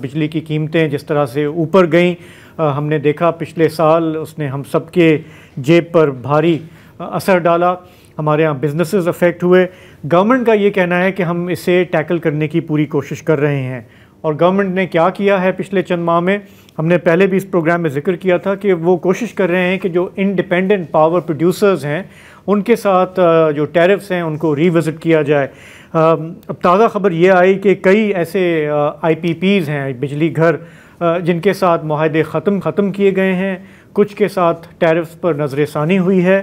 بجلی کی قیمتیں جس طرح سے اوپر گئیں ہم نے دیکھا پچھلے سال اس نے ہم سب کے جیب پر بھاری اثر ڈالا، ہمارے یہاں بزنسز افیکٹ ہوئے۔ گورنمنٹ کا یہ کہنا ہے کہ ہم اسے ٹیکل کرنے کی پوری کوشش کر رہے ہیں، اور گورنمنٹ نے کیا کیا ہے پچھلے چند ماہ میں، ہم نے پہلے بھی اس پروگرام میں ذکر کیا تھا کہ وہ کوشش کر رہے ہیں کہ جو انڈیپینڈنٹ پاور پروڈیوسرز ہیں ان کے ساتھ جو ٹیرفز ہیں ان کو ری وزٹ کیا جائے۔ اب تازہ خبر یہ آئی کہ کئی ایسے آئی پی پیز ہیں، بجلی گھر، جن کے ساتھ معاہدے ختم کیے گئے ہیں، کچھ کے ساتھ ٹیرفز پر نظر ثانی ہوئی ہے۔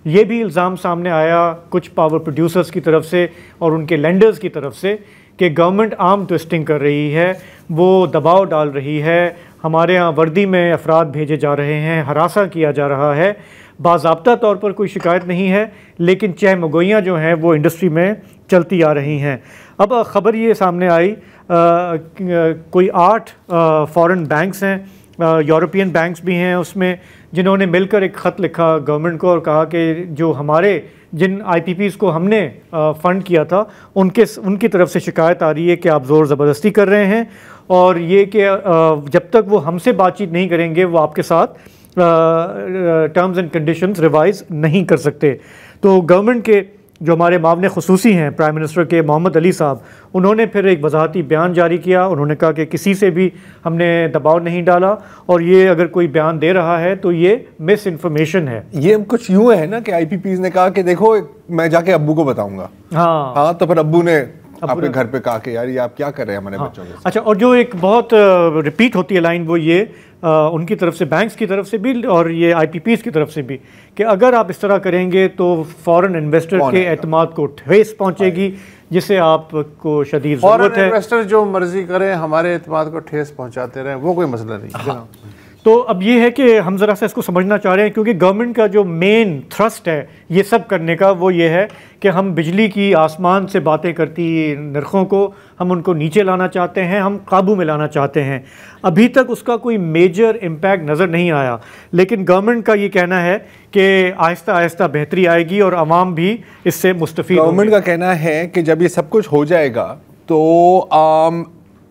یہ بھی الزام سامنے آیا کچھ پاور پروڈیوسرز کی طرف سے اور ان کے لینڈرز کی طرف سے کہ گورنمنٹ آرم ٹوئسٹنگ کر رہی ہے، وہ دباؤ ڈال رہی ہے، ہمارے ہاں وردی میں افراد بھیجے جا رہے ہیں، ہراساں کیا جا رہا ہے۔ باضابطہ طور پر کوئی شکایت نہیں ہے، لیکن چہمگوئیاں جو ہیں وہ انڈسٹری میں چلتی آ رہی ہیں۔ اب خبر یہ سامنے آئی کوئی 8 فارن بینکس ہیں، یورپین بینکس بھی ہیں اس میں، جنہوں نے مل کر ایک خط لکھا گورنمنٹ کو اور کہا کہ جو ہمارے جن آئی پی پیز کو ہم نے فنڈ کیا تھا ان کی طرف سے شکایت آ رہی ہے کہ آپ زور زبردستی کر رہے ہیں، اور یہ کہ جب تک وہ ہم سے بات چیت نہیں کریں گے وہ آپ کے ساتھ ٹرمز اینڈ کنڈیشنز ریوائز نہیں کر سکتے۔ تو گورنمنٹ کے جو ہمارے معاون خصوصی ہیں پرائم منسٹر کے محمد علی صاحب، انہوں نے پھر ایک وضاحتی بیان جاری کیا، انہوں نے کہا کہ کسی سے بھی ہم نے دباؤ نہیں ڈالا، اور یہ اگر کوئی بیان دے رہا ہے تو یہ مس انفارمیشن ہے۔ یہ کچھ یوں ہے نا کہ آئی پی پیز نے کہا کہ دیکھو میں جا کے ابو کو بتاؤں گا، ہاں تو پھر ابو نے آپ کے گھر پہ کہا کہ یار یہ آپ کیا کر رہے ہیں ہمارے بچوں کے۔ اچھا، اور جو ایک بہت ریپیٹ ہوتی ہے لائن وہ یہ ان کی طرف سے، بینکس کی طرف سے بھی اور یہ آئی پی پیز کی طرف سے بھی، کہ اگر آپ اس طرح کریں گے تو فورن انویسٹر کے اعتماد کو ٹھیس پہنچے گی، جسے آپ کو شدید ضرورت ہے۔ فورن انویسٹر جو مرضی کریں ہمارے اعتماد کو ٹھیس پہنچاتے رہیں، وہ کوئی مسئلہ نہیں۔ تو اب یہ ہے کہ ہم ذرا سا اس کو سمجھنا چاہ رہے ہیں، کیونکہ گورنمنٹ کا جو مین تھرسٹ ہے یہ سب کرنے کا وہ یہ ہے کہ ہم بجلی کی آسمان سے باتیں کرتی نرخوں کو ہم ان کو نیچے لانا چاہتے ہیں، ہم قابو میں لانا چاہتے ہیں۔ ابھی تک اس کا کوئی میجر امپیکٹ نظر نہیں آیا، لیکن گورنمنٹ کا یہ کہنا ہے کہ آہستہ آہستہ بہتری آئے گی اور عوام بھی اس سے مستفید ہوں گے۔ گورنمنٹ کا کہنا ہے کہ جب یہ سب کچھ ہو جائے گا تو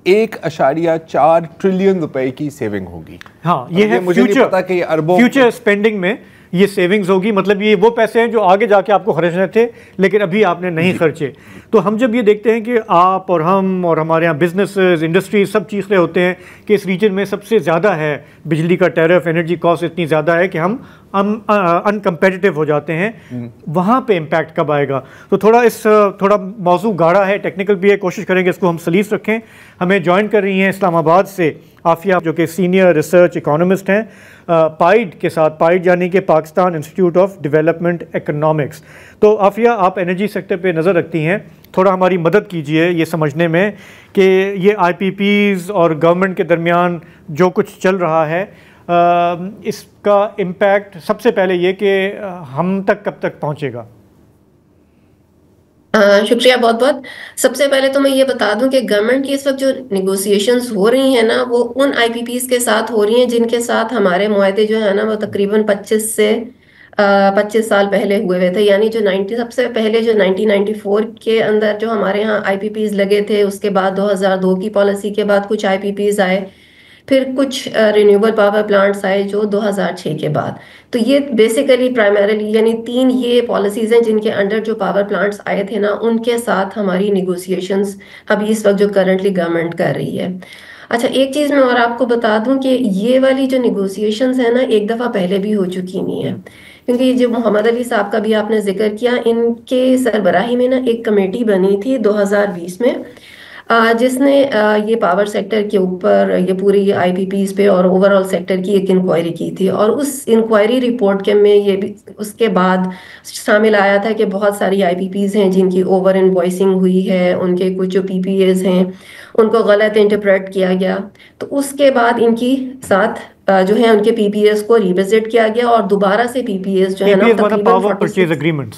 1.4 ٹریلین روپے کی سیونگ ہوگی۔ ہاں، یہ ہے فیوچر اسپینڈنگ میں یہ سیونگز ہوگی، مطلب یہ وہ پیسے ہیں جو آگے جا کے آپ کو خرچنے تھے لیکن ابھی آپ نے نہیں خرچے۔ تو ہم جب یہ دیکھتے ہیں کہ آپ اور ہم اور ہمارے یہاں بزنسز، انڈسٹری سب چیخ رہے ہوتے ہیں کہ اس ریجن میں سب سے زیادہ ہے بجلی کا ٹیرف، انرجی کاسٹ اتنی زیادہ ہے کہ ہم ان کمپیٹیٹو ہو جاتے ہیں، وہاں پہ امپیکٹ کب آئے گا؟ تو تھوڑا موضوع گاڑا ہے، ٹیکنیکل بھی ہے، کوشش کریں گے اس کو ہم سلیس رکھیں۔ ہمیں جوائن کر رہی ہیں اسلام آباد سے عافیہ، جو کہ سینئر ریسرچ اکانومسٹ ہیں پائیڈ کے ساتھ، پائیڈ یعنی کہ Pakistan institute of development economics. تو عافیہ، آپ انرجی سیکٹر پہ نظر رکھتی ہیں، تھوڑا ہماری مدد کیجئے یہ سمجھنے میں کہ یہ آئی پی پیز اور گورنمنٹ کے درمیان جو کچھ چل رہا ہے اس کا امپیکٹ سب سے پہلے یہ کہ ہم تک کب تک پہنچے گا؟ شکریہ بہت بہت۔ سب سے پہلے تو میں یہ بتا دوں کہ گورنمنٹ کی اس وقت جو نیگوسیشنز ہو رہی ہیں نا، وہ ان آئی پی پیز کے ساتھ ہو رہی ہیں جن کے ساتھ ہمارے معاہدے جو ہے نا وہ تقریباً 25 سال پہلے ہوئے تھے، یعنی جو سب سے پہلے جو 1994 کے اندر جو ہمارے ہاں آئی پی پیز لگے تھے، اس کے بعد 2002 کی پالیسی کے بعد کچھ آئی پی پیز آئے، پھر کچھ رینیوبل پاور پلانٹس آئے جو 2006 کے بعد۔ تو یہ بیسیکلی پرائمریلی یعنی 3 یہ پالیسیز ہیں جن کے انڈر جو پاور پلانٹس آئے تھے نا، ان کے ساتھ ہماری نیگوسیشنز ابھی اس وقت جو کرنٹلی گورنمنٹ کر رہی ہے۔ اچھا، ایک چیز میں اور آپ کو بتا دوں کہ یہ والی جو نیگوسیشنز ہیں نا ایک دفعہ پہلے بھی ہو چکی نہیں ہے، کیونکہ یہ جو محمد علی صاحب کا بھی آپ نے ذکر کیا، ان کے سربراہی میں نا ایک کمیٹی بنی تھی 2020 میں، جس نے یہ پاور سیکٹر کے اوپر یہ پوری آئی پی پیز پہ اور اوور آل سیکٹر کی ایک انکوائری کی تھی، اور اس انکوائری رپورٹ کے میں یہ بھی اس کے بعد شامل آیا تھا کہ بہت ساری آئی پی پیز ہیں جن کی اوور انوائسنگ ہوئی ہے، ان کے کچھ جو پی پی ایز ہیں ان کو غلط انٹرپریٹ کیا گیا۔ تو اس کے بعد ان کی ساتھ جو ہے ان کے پی پی ایز کو ریوزٹ کیا گیا اور دوبارہ سے پی پی ایز جو ہے نا تقریباً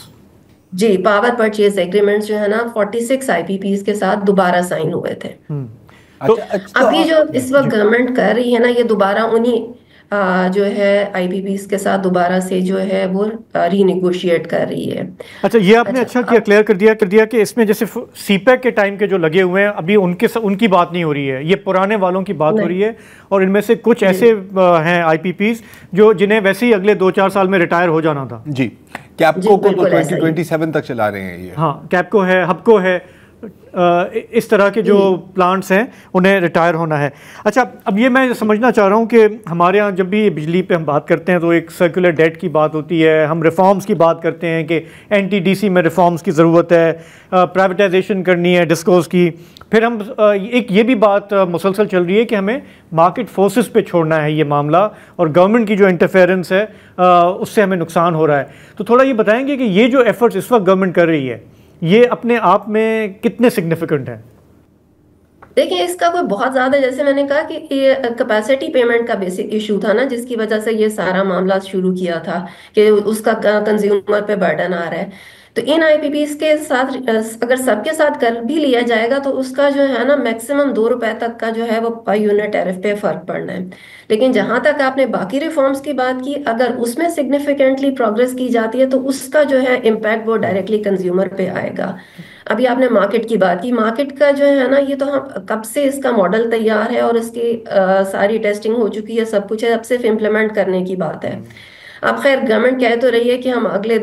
جی پاور پرچیز ایگریمنٹس جو ہے نا 46 آئی پی پیز کے ساتھ دوبارہ سائن ہوئے تھے۔ ابھی جو اس وقت گورنمنٹ کر رہی ہے نا، یہ دوبارہ انہی جو ہے IPPs کے ساتھ دوبارہ سے جو ہے وہ ری نیگوشیٹ کر رہی ہے. اچھا یہ آپ نے اچھا کیا کلیئر کر دیا کہ اس میں جیسے سی پیک کے ٹائم کے جو لگے ہوئے ہیں ابھی ان کی بات نہیں ہو رہی ہے, یہ پرانے والوں کی بات ہو رہی ہے, اور ان میں سے کچھ ایسے ہیں IPPs جو جنہیں ویسے ہی اگلے 2-4 سال میں ریٹائر ہو جانا تھا. جی کیپکو کو تو 2027 تک چلا رہے ہیں یہ. ہاں کیپکو ہے, ہپکو ہے, اس طرح کے جو پلانٹس ہیں انہیں ریٹائر ہونا ہے. اچھا اب یہ میں سمجھنا چاہ رہا ہوں کہ ہمارے ہاں جب بھی بجلی پہ ہم بات کرتے ہیں تو ایک سرکولر ڈیٹ کی بات ہوتی ہے, ہم ریفارمز کی بات کرتے ہیں کہ NTDC میں ریفارمز کی ضرورت ہے, پرائیویٹائزیشن کرنی ہے ڈسکوز کی, پھر ہم ایک یہ بھی بات مسلسل چل رہی ہے کہ ہمیں مارکیٹ فورسز پہ چھوڑنا ہے یہ معاملہ, اور گورنمنٹ کی جو انٹرفیئرنس ہے اس سے ہمیں نقصان ہو رہا ہے. تو تھوڑا یہ بتائیں گے کہ یہ جو ایفرٹس اس وقت گورنمنٹ کر رہی ہے یہ اپنے آپ میں کتنے سگنیفیکنٹ ہیں؟ دیکھیں اس کا کوئی بہت زیادہ, جیسے میں نے کہا کہ یہ کیپیسٹی پیمنٹ کا بیسک ایشو تھا نا, جس کی وجہ سے یہ سارا معاملہ شروع کیا تھا کہ اس کا کنزیومر پہ برڈن آ رہا ہے. تو ان IPPs کے ساتھ اگر سب کے ساتھ کر بھی لیا جائے گا تو اس کا جو ہے نا میکسیمم 2 روپے تک کا جو ہے وہ پر یونٹ ٹیرف پہ فرق پڑنا ہے. لیکن جہاں تک آپ نے باقی ریفارمز کی بات کی, اگر اس میں سگنیفیکنٹلی پروگریس کی جاتی ہے تو اس کا جو ہے امپیکٹ وہ ڈائریکٹلی کنزیومر پہ آئے گا. ابھی آپ نے مارکیٹ کی بات کی, مارکیٹ کا جو ہے نا یہ تو ہم کب سے اس کا ماڈل تیار ہے اور اس کی ساری ٹیسٹنگ ہو چکی ہے, سب کچھ ہے, اب صرف امپلیمنٹ کرنے کی بات ہے. اب خیر گورنمنٹ کہہ تو رہی ہے کہ ہم اگلے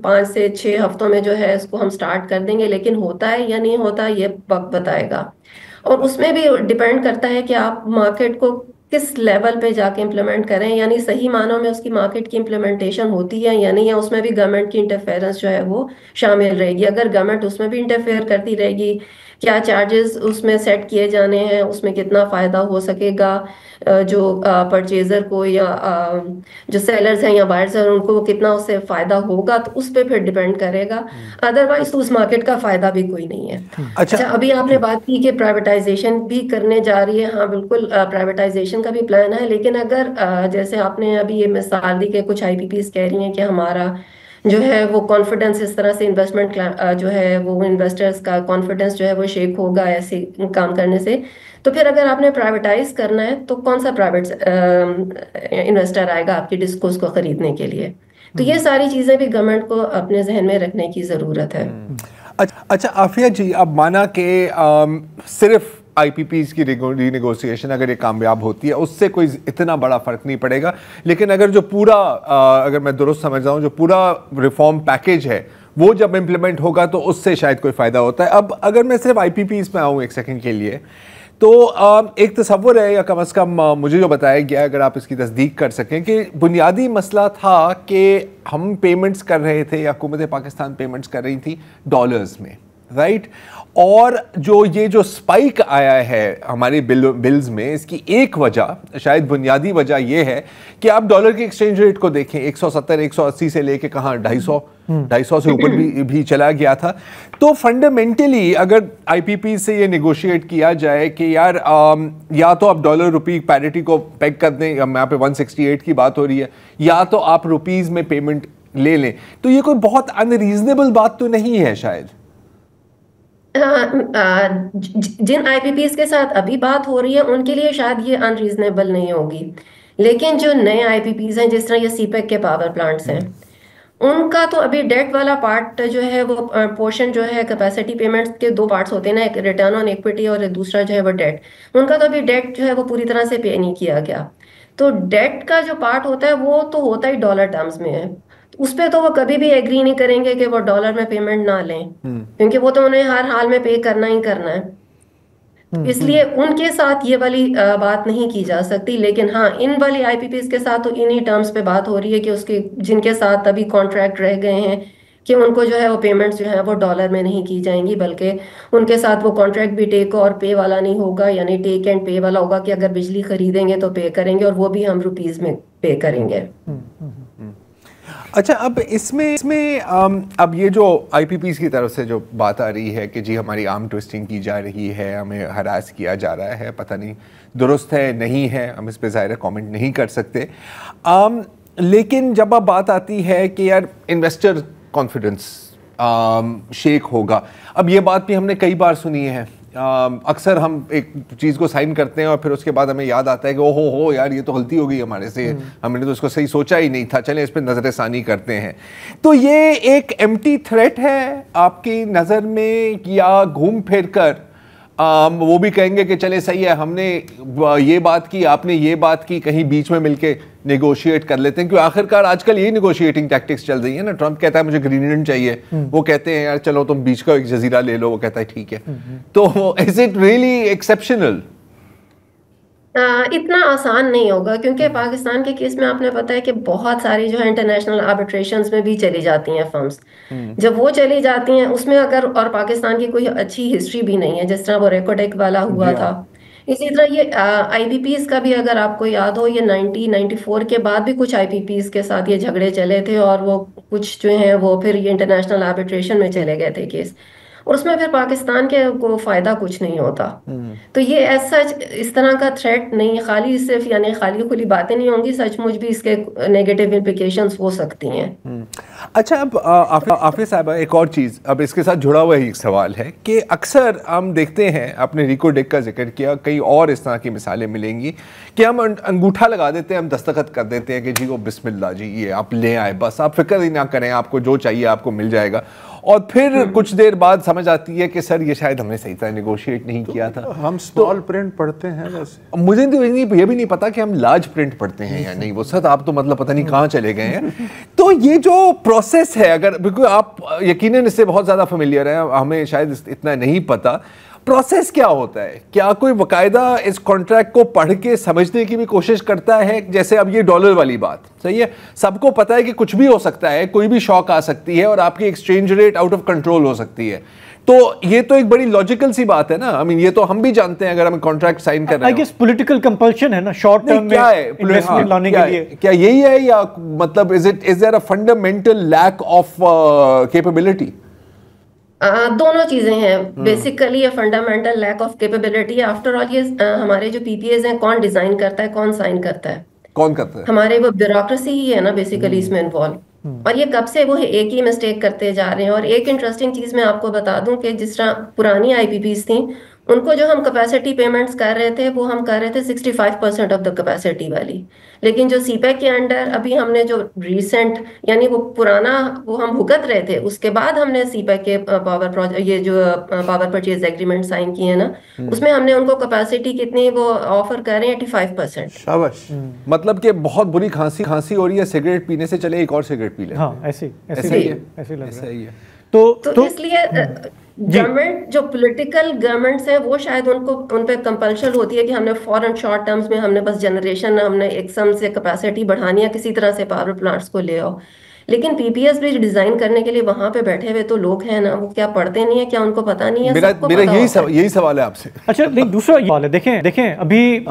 5 سے 6 ہفتوں میں جو ہے اس کو ہم سٹارٹ کر دیں گے, لیکن ہوتا ہے یا نہیں ہوتا یہ وقت بتائے گا. اور اس میں بھی ڈیپینڈ کرتا ہے کہ آپ مارکیٹ کو کس لیول پہ جا کے امپلیمنٹ کریں, یعنی صحیح معنوں میں اس کی مارکیٹ کی امپلیمنٹیشن ہوتی ہے یا نہیں, یا اس میں بھی گورنمنٹ کی انٹرفیئرنس جو ہے وہ شامل رہے گی. اگر گورنمنٹ اس میں بھی انٹرفیئر کرتی رہے گی, کیا چارجز اس میں سیٹ کیے جانے ہیں, اس میں کتنا فائدہ ہو سکے گا جو پرچیزر کو یا جو سیلرز ہیں یا بائرز ہیں ان کو کتنا اس سے فائدہ ہوگا, تو اس پہ پھر ڈیپینڈ کرے گا. ادروائز تو اس مارکیٹ کا فائدہ بھی کوئی نہیں ہے. اچھا ابھی آپ نے بات کی کہ پرائیویٹائزیشن بھی کرنے جا رہی ہے, ہاں بالکل پرائیویٹائزیشن کا بھی پلان ہے, لیکن اگر جیسے آپ نے ابھی یہ مثال دی کہ کچھ IPPs کہہ رہی ہیں کہ ہمارا جو ہے وہ کانفیڈنس اس طرح سے انویسٹمنٹ جو ہے وہ انویسٹرز کا کانفیڈنس جو ہے وہ شیک ہوگا ایسے کام کرنے سے, تو پھر اگر آپ نے پرائیویٹائز کرنا ہے تو کون سا پرائیویٹ انویسٹر آئے گا آپ کی ڈسکوز کو خریدنے کے لیے. تو یہ ساری چیزیں بھی گورنمنٹ کو اپنے ذہن میں رکھنے کی ضرورت ہے. اچھا عافیہ جی, اب مانا کہ صرف IPPs کی ری نیگوسیشن اگر یہ کامیاب ہوتی ہے اس سے کوئی اتنا بڑا فرق نہیں پڑے گا, لیکن اگر جو پورا اگر میں درست سمجھ رہا ہوں جو پورا ریفارم پیکیج ہے وہ جب امپلیمنٹ ہوگا تو اس سے شاید کوئی فائدہ ہوتا ہے. اب اگر میں صرف IPPs میں آؤں ایک سیکنڈ کے لیے, تو ایک تصور ہے یا کم از کم مجھے جو بتایا گیا, اگر آپ اس کی تصدیق کر سکیں, کہ بنیادی مسئلہ تھا کہ ہم پیمنٹس کر رہے تھے یا حکومت پاکستان پیمنٹس کر رہی تھی ڈالرز میں, رائٹ, اور یہ جو سپائک آیا ہے ہمارے بلز میں, اس کی ایک وجہ شاید بنیادی وجہ یہ ہے کہ آپ ڈالر کے ایکسچینج ریٹ کو دیکھیں, 170-180 سے لے کے کہاں 250 سے اوپر بھی چلا گیا تھا. تو فنڈامنٹلی اگر IPP سے یہ نیگوشیٹ کیا جائے کہ یار یا تو آپ ڈالر روپی پیرٹی کو پیک کر دیں, یہاں پہ 168 کی بات ہو رہی ہے, یا تو آپ روپیز میں پیمنٹ لے لیں, تو یہ کوئی بہت انریزنیبل بات تو نہیں ہے شاید. جن IPPs کے ساتھ ابھی بات ہو رہی ہے ان کے لیے شاید یہ انریزنیبل نہیں ہوگی, لیکن جو نئے IPPs ہیں جس طرح یہ سی پیک کے پاور پلانٹس ہیں, ان کا تو ابھی ڈیٹ والا پارٹ جو ہے وہ پورشن جو ہے کیپیسٹی پیمنٹ کے 2 پارٹس ہوتے ہیں نا, ایک ریٹرن آن ایکویٹی اور دوسرا جو ہے وہ ڈیٹ, ان کا تو ابھی ڈیٹ جو ہے وہ پوری طرح سے پے نہیں کیا گیا. تو ڈیٹ کا جو پارٹ ہوتا ہے وہ تو ہوتا ہی ڈالر ٹرمز میں ہے, اس پہ تو وہ کبھی بھی ایگری نہیں کریں گے کہ وہ ڈالر میں پیمنٹ نہ لیں, کیونکہ وہ تو انہیں ہر حال میں پے کرنا ہی کرنا ہے. اس لیے ان کے ساتھ یہ والی بات نہیں کی جا سکتی. لیکن ہاں ان والی IPPs کے ساتھ تو انہی ٹرمز پہ بات ہو رہی ہے کہ اس کے جن کے ساتھ ابھی کانٹریکٹ رہ گئے ہیں کہ ان کو جو ہے وہ پیمنٹس جو ہے وہ ڈالر میں نہیں کی جائیں گی, بلکہ ان کے ساتھ وہ کانٹریکٹ بھی ٹیک اور پے والا نہیں ہوگا, یعنی ٹیک اینڈ پے والا ہوگا کہ اگر بجلی خریدیں گے تو پے کریں گے, اور وہ بھی ہم روپیز میں پے کریں گے. اچھا اب اس میں اب یہ جو IPPs کی طرف سے جو بات آ رہی ہے کہ جی ہماری آرم ٹویسٹنگ کی جا رہی ہے, ہمیں ہراس کیا جا رہا ہے, پتہ نہیں درست ہے نہیں ہے, ہم اس پہ ظاہر کامنٹ نہیں کر سکتے, لیکن جب اب بات آتی ہے کہ یار انویسٹر کانفیڈنس شیک ہوگا, اب یہ بات بھی ہم نے کئی بار سنی ہے اکثر ہم ایک چیز کو سائن کرتے ہیں اور پھر اس کے بعد ہمیں یاد آتا ہے کہ او ہو یار یہ تو غلطی ہو گئی ہمارے سے, ہم نے تو اس کو صحیح سوچا ہی نہیں تھا, چلیں اس پہ نظر ثانی کرتے ہیں. تو یہ ایک ایمٹی تھریٹ ہے آپ کی نظر میں, یا گھوم پھر کر وہ بھی کہیں گے کہ چلے صحیح ہے ہم نے یہ بات کی, آپ نے یہ بات کی, کہیں بیچ میں مل کے نیگوشیٹ کر لیتے ہیں, کیونکہ آخر کار آج کل یہی نیگوشیٹنگ ٹیکٹکس چل رہی ہیں نا. ٹرمپ کہتا ہے مجھے گرین لینڈ چاہیے, وہ کہتے ہیں یار چلو تم بیچ کا ایک جزیرہ لے لو, وہ کہتا ہے ٹھیک ہے. تو از اٹ ریئلی ایکسیپشنل؟ اتنا آسان نہیں ہوگا, کیونکہ پاکستان کے کیس میں آپ نے پتا ہے کہ بہت ساری جو ہے انٹرنیشنل آربیٹریشنز میں بھی چلی جاتی ہیں فرمز. جب وہ چلی جاتی ہیں اس میں اگر, اور پاکستان کی کوئی اچھی ہسٹری بھی نہیں ہے, جس طرح وہ ریکوڈیک والا ہوا تھا, اسی طرح یہ آئی پی پیز کا بھی اگر آپ کو یاد ہو, یہ 1994 کے بعد بھی کچھ آئی پی پیز کے ساتھ یہ جھگڑے چلے تھے, اور وہ کچھ جو ہیں وہ پھر یہ انٹرنیشنل آربیٹریشن میں چلے گئے تھے کیس, اور اس میں پھر پاکستان کے کو فائدہ کچھ نہیں ہوتا. تو یہ ایز سچ اس طرح کا تھریٹ نہیں, خالی صرف یعنی خالی کھلی باتیں نہیں ہوں گی, سچ مچ بھی اس کے نیگیٹو امپلیکیشنز ہو سکتی ہیں. اچھا اب عافیہ صاحبہ ایک اور چیز, اب اس کے ساتھ جڑا ہوا ایک سوال ہے کہ اکثر ہم دیکھتے ہیں, آپ نے ریکو ڈیک کا ذکر کیا, کئی اور اس طرح کی مثالیں ملیں گی کہ ہم انگوٹھا لگا دیتے ہیں, ہم دستخط کر دیتے ہیں کہ جی وہ بسم اللہ جی یہ آپ لے آئے, بس آپ فکر ہی نہ کریں, آپ کو جو چاہیے آپ کو مل جائے گا. اور پھر کچھ دیر بعد سمجھ آتی ہے کہ سر یہ شاید ہم نے صحیح طرح نیگوشیٹ نہیں کیا تھا. ہم اسمال پرنٹ پڑھتے ہیں ویسے, مجھے تو یہ بھی نہیں پتا کہ ہم لارج پرنٹ پڑھتے ہیں یا نہیں, وہ سر آپ تو مطلب پتہ نہیں کہاں چلے گئے ہیں. تو یہ جو پروسیس ہے, اگر بالکل آپ یقیناً اس سے بہت زیادہ فیملیئر ہیں, ہمیں شاید اتنا نہیں پتا پروسیس کیا ہوتا ہے, کیا کوئی باقاعدہ اس کانٹریکٹ کو پڑھ کے سمجھنے کی بھی کوشش کرتا ہے؟ جیسے اب یہ ڈالر والی بات صحیح ہے, سب کو پتا ہے کہ کچھ بھی ہو سکتا ہے, کوئی بھی شاک آ سکتی ہے اور آپ کی exchange rate out of control ہو سکتی ہے. تو یہ تو ایک بڑی لاجیکل سی بات ہے نا, آئی مین یہ تو ہم بھی جانتے ہیں اگر ہم کانٹریکٹ سائن کر رہے ہیں. آئی گیس پولیٹیکل کمپلشن ہے نا شارٹ ٹرم میں انویسٹمنٹ لانے کے لیے. کیا یہی ہے, یا مطلب is there a fundamental lack of capability? دونوں چیزیں ہیں. بیسیکلی یہ فنڈامنٹل لیک آف کیپیبلٹی ہے. آفٹر آل یہ ہمارے جو پی پی ایز ہیں کون ڈیزائن کرتا ہے, کون سائن کرتا ہے, کون کرتا ہے؟ ہمارے وہ بیوروکریسی ہی ہے نا بیسیکلی اس میں انوالو. اور یہ کب سے وہ ایک ہی مسٹیک کرتے جا رہے ہیں. اور ایک انٹرسٹنگ چیز میں آپ کو بتا دوں کہ جس طرح پرانی آئی پی پیز تھیں, ان کو جو ہم کیپیسٹی پیمنٹس کر رہے تھے وہ ہم کر رہے تھے 65% آف دا کیپیسٹی والی. لیکن جو سی پیک کے انڈر ابھی ہم نے جو ریسنٹ یعنی وہ پرانا وہ ہم بھگت رہے تھے, اس کے بعد ہم نے سی پیک کے پاور یہ جو پاور پرچیز ایگریمنٹ سائن کیے ہیں نا, اس میں ہم نے ان کو کیپیسٹی کتنی وہ آفر کر رہے ہیں 85%. شاباش. مطلب کہ بہت بری کھانسی ہو رہی ہے, سگریٹ پینے سے چلے ایک اور سگریٹ پی لیں. ہاں ایسے لگ رہا ہے. تو اس لیے گورنمنٹ جو پولیٹیکل گورنمنٹس ہیں وہ شاید ان پہ کمپلشن ہوتی ہے کہ ہم نے فوراً شارٹ ٹرمز میں ہم نے بس جنریشن ہم نے ایک سم سے کیپیسٹی بڑھانی ہے, کسی طرح سے پاور پلانٹس کو لے آؤ. لیکن پی پی ایس بھی ڈیزائن کرنے کے لیے وہاں پہ بیٹھے ہوئے تو لوگ ہیں نا, وہ کیا پڑھتے نہیں ہے, کیا ان کو پتا نہیں ہے؟ میرا یہی سوال ہے آپ سے. اچھا نہیں, دوسرا سوال ہے, دیکھیں ابھی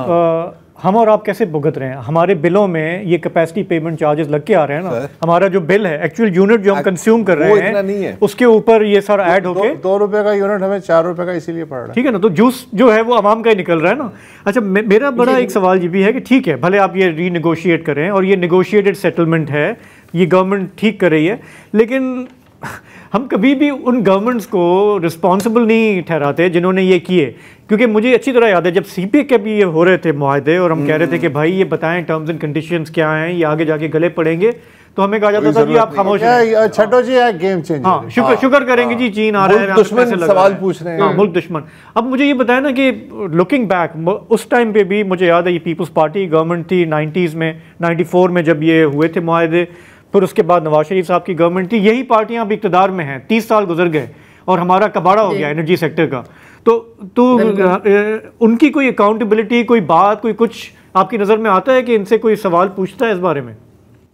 ہم اور آپ کیسے بھگت رہے ہیں, ہمارے بلوں میں یہ کیپیسٹی پیمنٹ چارجز لگ کے آ رہے ہیں نا, ہمارا جو بل ہے ایکچوئل یونٹ جو ہم کنزیوم کر رہے ہیں اس کے اوپر یہ سارا ایڈ ہو کے 2 روپے کا یونٹ ہمیں 4 روپے کا اسی لیے پڑ رہا ہے, ٹھیک ہے نا. تو جوس جو ہے وہ عوام کا ہی نکل رہا ہے نا. اچھا میرا بڑا ایک سوال یہ بھی ہے کہ ٹھیک ہے بھلے آپ یہ ری نیگوشیٹ کریں اور یہ نیگوشیٹڈ سیٹلمنٹ ہے, یہ گورنمنٹ ٹھیک کر رہی ہے, لیکن ہم کبھی بھی ان گورنمنٹس کو رسپانسبل نہیں ٹھہراتے جنہوں نے یہ کیے. کیونکہ مجھے اچھی طرح یاد ہے جب سی پی کے بھی یہ ہو رہے تھے معاہدے اور ہم کہہ رہے تھے کہ بھائی یہ بتائیں ٹرمز اینڈ کنڈیشنز کیا ہیں, یہ آگے جا کے گلے پڑیں گے, تو ہمیں کہا جاتا تھا کہ آپ خاموش ہیں, چھٹو جی گیم چینج. ہاں شکر کریں گے جی, چین آ رہا ہے, دشمن سوال پوچھ رہے ہیں, ملک دشمن. اب مجھے یہ بتائیں نا کہ لکنگ بیک اس ٹائم پہ بھی مجھے یاد ہے یہ پیپلز پارٹی گورنمنٹ تھی 90s میں, 94 میں جب یہ ہوئے تھے معاہدے, پھر اس کے بعد نواز شریف صاحب کی گورنمنٹ تھی, یہی پارٹیاں اب اقتدار میں ہیں, 30 سال گزر گئے اور ہمارا کباڑا ہو گیا انرجی سیکٹر کا. تو ان کی کوئی اکاؤنٹیبلٹی, کوئی بات, کوئی کچھ آپ کی نظر میں آتا ہے کہ ان سے کوئی سوال پوچھتا ہے اس بارے میں؟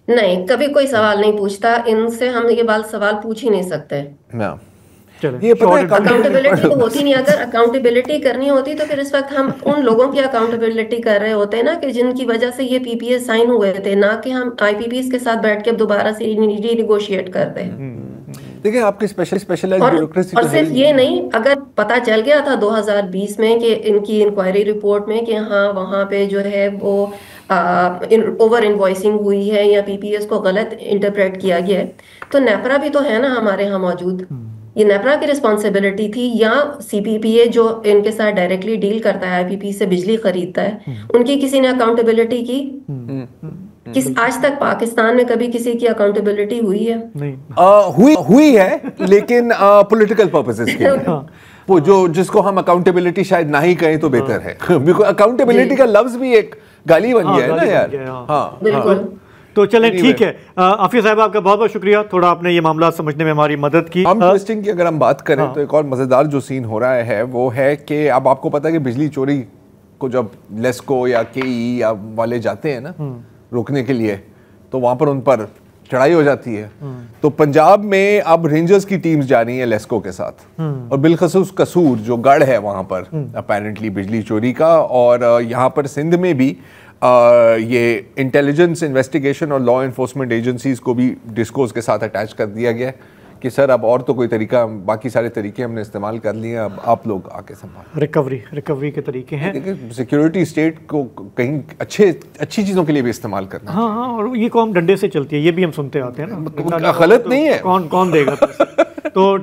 نہیں, کبھی کوئی سوال نہیں پوچھتا ان سے, ہم یہ بات سوال پوچھ ہی نہیں سکتے. اکاؤنٹیبلٹی تو ہوتی نہیں. اگر اکاؤنٹیبلٹی کرنی ہوتی تو پھر اس وقت ہم ان لوگوں کی اکاؤنٹیبلٹی کر رہے ہوتے ہیں نا کہ جن کی وجہ سے یہ پی پی ایس سائن ہوئے تھے, نہ کہ ہم آئی پی پیز کے ساتھ بیٹھ کے دوبارہ سے ری نیگوشیٹ کرتے ہیں. دیکھیں آپ کی اسپیشلائزڈ بیوروکریسی, اور صرف یہ نہیں, اگر پتہ چل گیا تھا 2020 میں کہ ان کی انکوائری رپورٹ میں کہ ہاں وہاں پہ جو ہے وہ اوور انوائسنگ ہوئی ہے یا پی پی ایس کو غلط انٹرپریٹ کیا گیا ہے, تو نیپرا بھی تو ہے نا ہمارے ہاں موجود, یہ نیپرا کی رسپانسبلٹی تھی یا سی پی پی اے جو ان کے ساتھ ڈائریکٹلی ڈیل کرتا ہے, آئی پی پی سے بجلی خریدتا ہے, ان کی کسی نے اکاؤنٹیبلٹی کی؟ آج تک پاکستان میں کبھی کسی کی اکاؤنٹیبلٹی ہوئی ہے؟ ہوئی ہے, لیکن پولیٹیکل پرپسز کے لیے. وہ جو جس کو ہم اکاؤنٹیبلٹی شاید نہ ہی کہیں تو بہتر ہے, بیکاز اکاؤنٹیبلٹی کا لفظ بھی ایک گالی بن گیا ہے نا یار. ہاں بالکل. تو چلیں ٹھیک ہے, عافیہ صاحب آپ کا بہت بہت شکریہ, تھوڑا آپ نے یہ معاملات سمجھنے میں ہماری مدد کی. ہم ٹوسٹنگ کی اگر ہم بات کریں تو ایک اور مزیدار جو سین ہو رہا ہے وہ ہے کہ اب آپ کو پتا ہے کہ بجلی چوری کو جب لیسکو یا کے ای یا والے جاتے ہیں نا روکنے کے لیے, تو وہاں پر ان پر چڑھائی ہو جاتی ہے. تو پنجاب میں اب رینجرز کی ٹیمز جا رہی ہیں لیسکو کے ساتھ, اور بالخصوص قصور جو گڑھ ہے وہاں پر اپیرنٹلی بجلی چوری کا, اور یہاں پر سندھ میں بھی یہ انٹیلیجنس انویسٹیگیشن اور لا انفورسمنٹ ایجنسیز کو بھی ڈسکوز کے ساتھ اٹیچ کر دیا گیا ہے کہ سر اب اور تو کوئی طریقہ, باقی سارے طریقے ہم نے استعمال کر لیے ہیں, اب آپ لوگ آ کے سنبھال. ریکوری کے طریقے ہیں, سیکیورٹی اسٹیٹ کو کہیں اچھی چیزوں کے لیے بھی استعمال کرنا. ہاں, اور یہ قوم ڈنڈے سے چلتی ہے, یہ بھی ہم سنتے آتے ہیں نا, غلط نہیں ہے, کون دے گا. تو